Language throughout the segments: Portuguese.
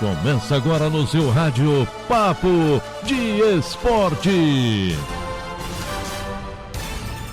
Começa agora no seu rádio Papo de Esporte.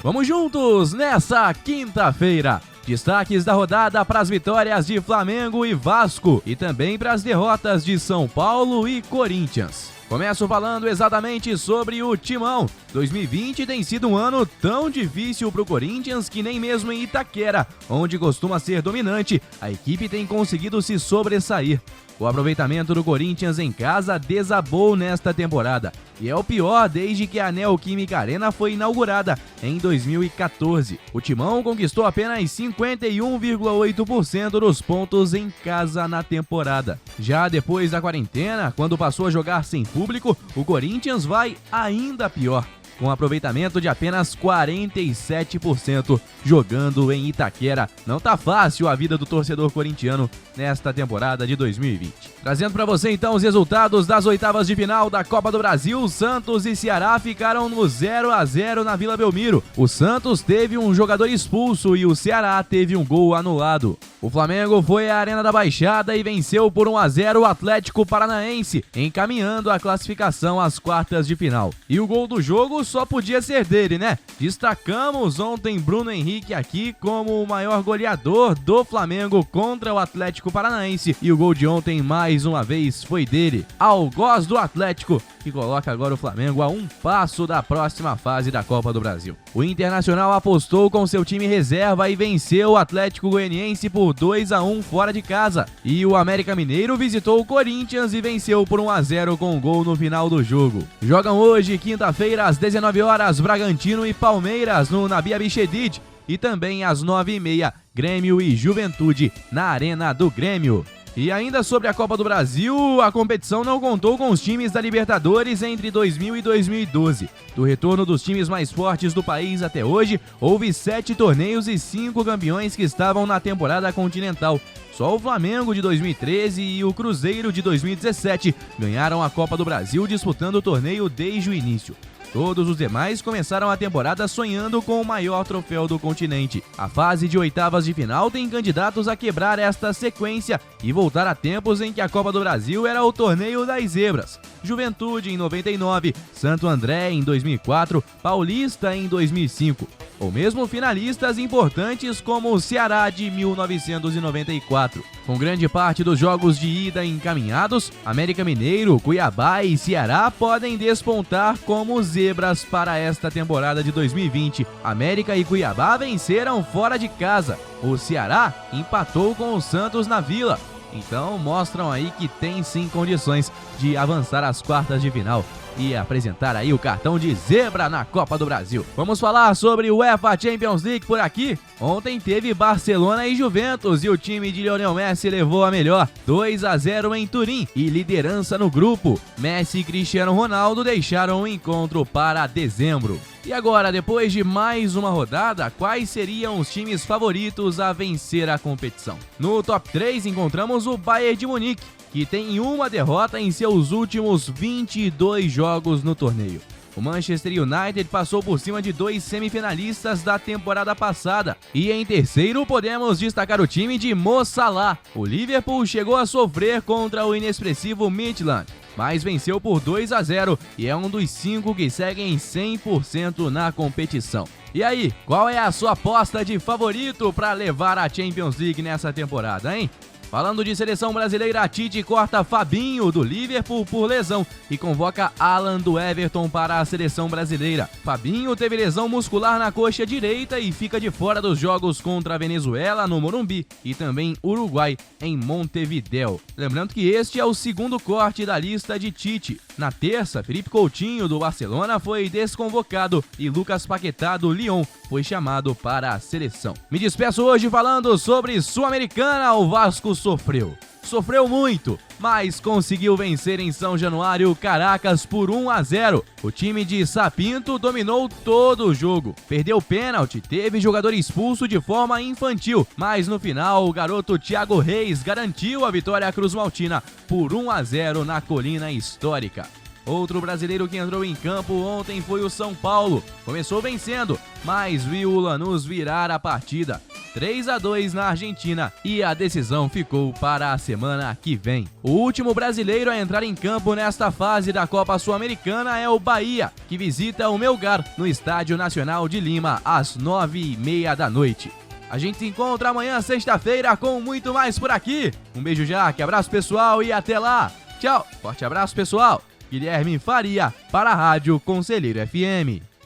Vamos juntos nessa quinta-feira. Destaques da rodada para as vitórias de Flamengo e Vasco e também para as derrotas de São Paulo e Corinthians. Começo falando exatamente sobre o Timão. 2020 tem sido um ano tão difícil para o Corinthians que nem mesmo em Itaquera, onde costuma ser dominante, a equipe tem conseguido se sobressair. O aproveitamento do Corinthians em casa desabou nesta temporada e é o pior desde que a Neoquímica Arena foi inaugurada em 2014. O Timão conquistou apenas 51,8% dos pontos em casa na temporada. Já depois da quarentena, quando passou a jogar sem público, o Corinthians vai ainda pior, com aproveitamento de apenas 47% jogando em Itaquera. Não tá fácil a vida do torcedor corintiano nesta temporada de 2020. Trazendo para você então os resultados das oitavas de final da Copa do Brasil, Santos e Ceará ficaram no 0-0 na Vila Belmiro. O Santos teve um jogador expulso e o Ceará teve um gol anulado. O Flamengo foi à Arena da Baixada e venceu por 1-0 o Atlético Paranaense, encaminhando a classificação às quartas de final. E o gol do jogo só podia ser dele, né? Destacamos ontem Bruno Henrique aqui como o maior goleador do Flamengo contra o Atlético Paranaense. E o gol de ontem, mais uma vez, foi dele, algoz do Atlético, que coloca agora o Flamengo a um passo da próxima fase da Copa do Brasil. O Internacional apostou com seu time reserva e venceu o Atlético Goianiense por 2-1 fora de casa. E o América Mineiro visitou o Corinthians e venceu por 1-0 com um gol no final do jogo. Jogam hoje, quinta-feira, às 19 horas, Bragantino e Palmeiras no Nabi Abichedid e também às 9h30, Grêmio e Juventude na Arena do Grêmio. E ainda sobre a Copa do Brasil, a competição não contou com os times da Libertadores entre 2000 e 2012. Do retorno dos times mais fortes do país até hoje, houve 7 torneios e 5 campeões que estavam na temporada continental. Só o Flamengo de 2013 e o Cruzeiro de 2017 ganharam a Copa do Brasil disputando o torneio desde o início. Todos os demais começaram a temporada sonhando com o maior troféu do continente. A fase de oitavas de final tem candidatos a quebrar esta sequência e voltar a tempos em que a Copa do Brasil era o torneio das zebras. Juventude em 99, Santo André em 2004, Paulista em 2005. Ou mesmo finalistas importantes como o Ceará de 1994. Com grande parte dos jogos de ida encaminhados, América Mineiro, Cuiabá e Ceará podem despontar como zebras para esta temporada de 2020. América e Cuiabá venceram fora de casa. O Ceará empatou com o Santos na Vila. Então mostram aí que tem sim condições de avançar às quartas de final e apresentar aí o cartão de zebra na Copa do Brasil. Vamos falar sobre o UEFA Champions League por aqui. Ontem teve Barcelona e Juventus e o time de Lionel Messi levou a melhor, 2-0 em Turim e liderança no grupo. Messi e Cristiano Ronaldo deixaram o encontro para dezembro. E agora, depois de mais uma rodada, quais seriam os times favoritos a vencer a competição? No top 3 encontramos o Bayern de Munique, que tem uma derrota em seus últimos 22 jogos no torneio. O Manchester United passou por cima de 2 semifinalistas da temporada passada. E em terceiro podemos destacar o time de Mo Salah. O Liverpool chegou a sofrer contra o inexpressivo Midtjylland, mas venceu por 2-0 e é um dos 5 que seguem 100% na competição. E aí, qual é a sua aposta de favorito para levar a Champions League nessa temporada, hein? Falando de seleção brasileira, a Tite corta Fabinho do Liverpool por lesão e convoca Alan do Everton para a seleção brasileira. Fabinho teve lesão muscular na coxa direita e fica de fora dos jogos contra a Venezuela no Morumbi e também Uruguai em Montevidéu. Lembrando que este é o segundo corte da lista de Tite. Na terça, Felipe Coutinho do Barcelona foi desconvocado e Lucas Paquetá do Lyon foi chamado para a seleção. Me despeço hoje falando sobre Sul-Americana. O Vasco sofreu muito, mas conseguiu vencer em São Januário Caracas por 1-0. O time de Sapinto dominou todo o jogo, perdeu pênalti, teve jogador expulso de forma infantil, mas no final o garoto Thiago Reis garantiu a vitória cruzmaltina por 1-0 na Colina Histórica. Outro brasileiro que entrou em campo ontem foi o São Paulo. Começou vencendo, mas viu o Lanús virar a partida. 3-2 na Argentina e a decisão ficou para a semana que vem. O último brasileiro a entrar em campo nesta fase da Copa Sul-Americana é o Bahia, que visita o Melgar no Estádio Nacional de Lima às 9h30 da noite. A gente se encontra amanhã, sexta-feira, com muito mais por aqui. Um beijo, Jaque, abraço pessoal e até lá. Tchau, forte abraço pessoal. Guilherme Faria para a Rádio Conselheiro FM.